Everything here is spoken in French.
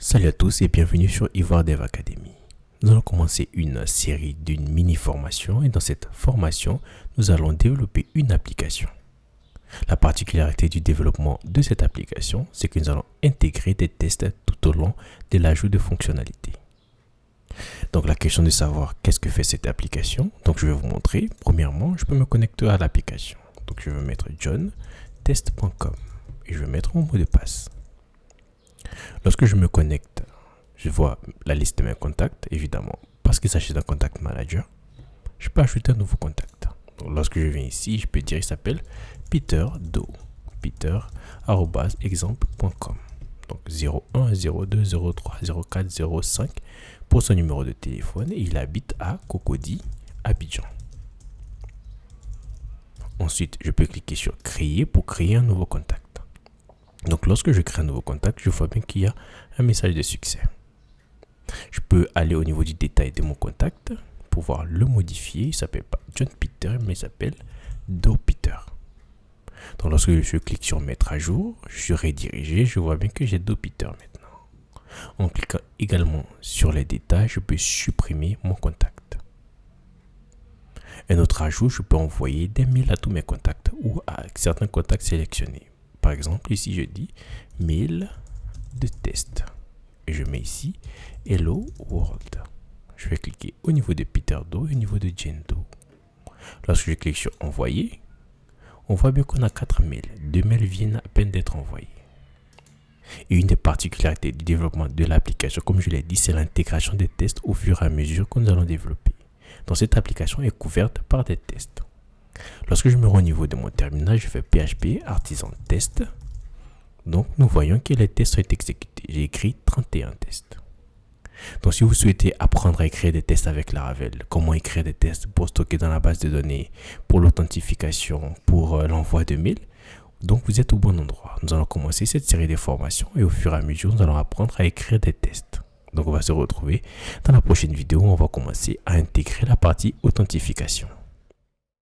Salut à tous et bienvenue sur Ivoire Dev Academy. Nous allons commencer une série d'une mini-formation et dans cette formation, nous allons développer une application. La particularité du développement de cette application, c'est que nous allons intégrer des tests tout au long de l'ajout de fonctionnalités. Donc la question de savoir qu'est-ce que fait cette application, donc je vais vous montrer. Premièrement, je peux me connecter à l'application. Donc je vais mettre johntest.com et je vais mettre mon mot de passe. Lorsque je me connecte, je vois la liste de mes contacts, évidemment, parce qu'il s'agit d'un contact manager. Je peux ajouter un nouveau contact. Donc, lorsque je viens ici, je peux dire qu'il s'appelle Peter Do. Peter@exemple.com. Donc 01 02 03 04 05 pour son numéro de téléphone et il habite à Cocody, Abidjan. Ensuite, je peux cliquer sur créer pour créer un nouveau contact. Donc, lorsque je crée un nouveau contact, je vois bien qu'il y a un message de succès. Je peux aller au niveau du détail de mon contact, pouvoir le modifier. Il ne s'appelle pas John Peter, mais il s'appelle Do Peter. Donc, lorsque je clique sur mettre à jour, je suis redirigé. Je vois bien que j'ai Do Peter maintenant. En cliquant également sur les détails, je peux supprimer mon contact. Un autre ajout, je peux envoyer des mails à tous mes contacts ou à certains contacts sélectionnés. Par exemple, ici, je dis mail de test. Et je mets ici Hello World. Je vais cliquer au niveau de Peter Do et au niveau de Jane Do. Lorsque je clique sur envoyer, on voit bien qu'on a 4 mails. 2 mails viennent à peine d'être envoyés. Et une des particularités du développement de l'application, comme je l'ai dit, c'est l'intégration des tests au fur et à mesure que nous allons développer. Donc cette application est couverte par des tests. Lorsque je me rends au niveau de mon terminal, je fais PHP artisan test. Donc, nous voyons que les tests sont exécutés. J'ai écrit 31 tests. Donc, si vous souhaitez apprendre à écrire des tests avec Laravel, comment écrire des tests pour stocker dans la base de données, pour l'authentification, pour l'envoi de mails, donc vous êtes au bon endroit. Nous allons commencer cette série de formations et au fur et à mesure, nous allons apprendre à écrire des tests. Donc, on va se retrouver dans la prochaine vidéo où on va commencer à intégrer la partie authentification.